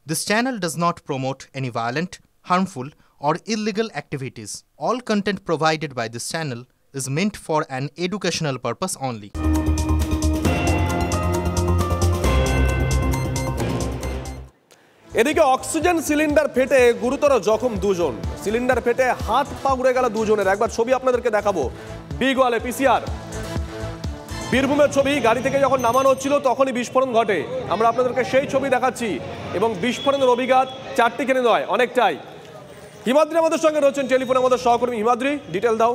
This channel does not promote any violent, harmful, or illegal activities. All content provided by this channel is meant for an educational purpose only. এদিকে oxygen cylinder ফেটে গুরুতর জখম দুজন। Cylinder ফেটে হাত পা উড়ে গেল দুজনের। একবার ছবি আপনাদেরকে দেখাবো। বিগওয়ালে পিসিআর বীরভূমের ছবি। গাড়ি থেকে যখন নামানো হচ্ছিল তখনই বিস্ফোরণ ঘটে। আমরা আপনাদেরকে সেই ছবি দেখাচ্ছি এবং বিস্ফোরণের অভিঘাত চারটিখানি নয়, অনেকটাই। হিমাদ্রি আমাদের সঙ্গে রয়েছেন টেলিফোনে, আমাদের সহকর্মী। হিমাদ্রি, ডিটেল দাও।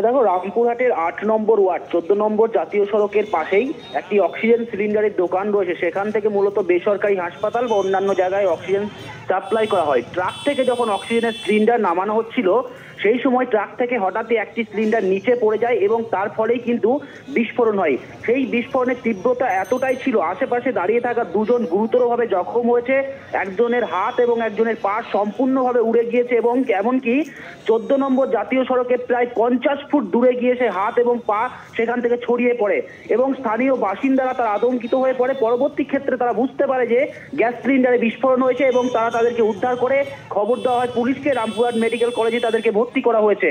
দেখো, রামপুরহাটের ৮ নম্বর ওয়ার্ড ১৪ নম্বর জাতীয় সড়কের পাশেই একটি অক্সিজেন সিলিন্ডারের দোকান রয়েছে। সেখান থেকে মূলত বেসরকারি হাসপাতাল বা অন্যান্য জায়গায় অক্সিজেন সাপ্লাই করা হয়। ট্রাক থেকে যখন অক্সিজেনের সিলিন্ডার নামানো হচ্ছিল সেই সময় ট্রাক থেকে হঠাৎই একটি সিলিন্ডার নিচে পড়ে যায় এবং তার ফলেই কিন্তু বিস্ফোরণ হয়। সেই বিস্ফোরণের তীব্রতা এতটাই ছিল, আশেপাশে দাঁড়িয়ে থাকা দুজন গুরুতরভাবে জখম হয়েছে। একজনের হাত এবং একজনের পা সম্পূর্ণভাবে উড়ে গিয়েছে এবং এমনকি ১৪ নম্বর জাতীয় সড়কে প্রায় ৫০ ফুট দূরে গিয়ে সে হাত এবং পা সেখান থেকে ছড়িয়ে পড়ে এবং স্থানীয় বাসিন্দারা তারা আতঙ্কিত হয়ে পড়ে। পরবর্তী ক্ষেত্রে তারা বুঝতে পারে যে গ্যাস সিলিন্ডারে বিস্ফোরণ হয়েছে এবং তারা তাদেরকে উদ্ধার করে খবর দেওয়া হয় পুলিশকে। রামপুরহাট মেডিকেল কলেজে তাদেরকে ভর্তি করা হয়েছে।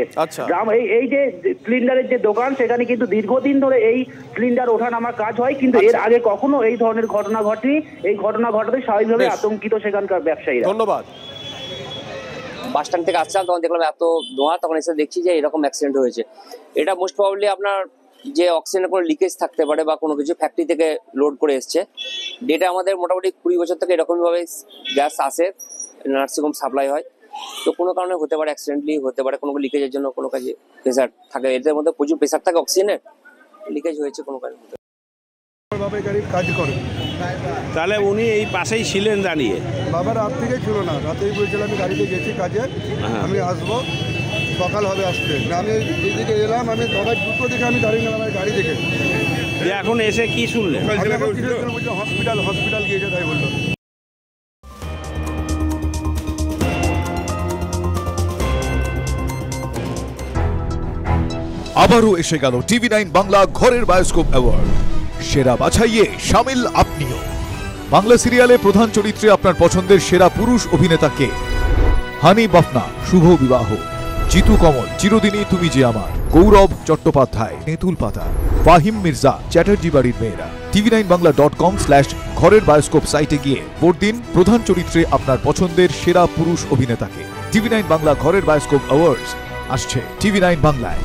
এই যে সিলিন্ডারের যে দোকান, সেখানে কিন্তু দীর্ঘদিন ধরে এই সিলিন্ডার ওঠানামার কাজ হয়, কিন্তু এর আগে কখনো এই ধরনের ঘটনা ঘটেনি। এই ঘটনা ঘটাতে স্বাভাবিকভাবে আতঙ্কিত সেখানকার ব্যবসায়ীরা। ধন্যবাদ। বাস স্ট্যান্ড থেকে আসছিলাম, তখন দেখলাম এত ধোঁয়া, তখন এসে দেখছি যে এরকম অ্যাক্সিডেন্ট হয়েছে। এটা মোস্ট প্রবাবলি আপনার যে অক্সিজেনের কোনো লিকেজ থাকতে পারে বা কোনো কিছু ফ্যাক্টরি থেকে লোড করে এসছে। ডেটা আমাদের মোটামুটি ২০ বছর থেকে এরকমভাবে গ্যাস আসে, নার্সিংহোম সাপ্লাই হয়। তো কোনো কারণে হতে পারে, অ্যাক্সিডেন্টলি হতে পারে, কোনো লিকেজের জন্য কোনো কাজে প্রেসার থাকে, এদের মধ্যে প্রচুর প্রেসার থাকে, অক্সিজেনের লিকেজ হয়েছে কোনো কারণে। কাজ করে তাহলে উনি এই পাশেই ছিলেন দাঁড়িয়ে? বাবা রাত থেকে ছিল না, রাতেই বলছিলাম আমি গাড়িতে গেছি কাজে, আমি আসবো, সকাল হবে আসতে। আমি যেদিকে এলাম, আমি সবাই দুটো দেখে আমি দাঁড়িয়ে গেলাম গাড়ি দেখে। এখন এসে কি শুনলেন? হসপিটাল গিয়েছে তাই বললো। আবারও এসে গেল টিভি9 বাংলা ঘরের বায়োস্কোপ অ্যাওয়ার্ড। সেরা বাছাইয়ে শামিল আপনিও। বাংলা সিরিয়ালে প্রধান চরিত্রে আপনার পছন্দের সেরা পুরুষ অভিনেতাকে? হানি বাফনা, শুভ বিবাহ, জিতু কমল, চিরদিনই তুমি যে আমার, গৌরব চট্টোপাধ্যায়, তেঁতুল পাতা, ফাহিম মির্জা, চ্যাটার্জি বাড়ির মেয়েরা। tv9bangla.com/ঘরের বায়োস্কোপ সাইটে গিয়ে ভোট দিন প্রধান চরিত্রে আপনার পছন্দের সেরা পুরুষ অভিনেতাকে। টিভি9 বাংলা ঘরের বায়োস্কোপ অ্যাওয়ার্ডস আসছে টিভি9 বাংলায়।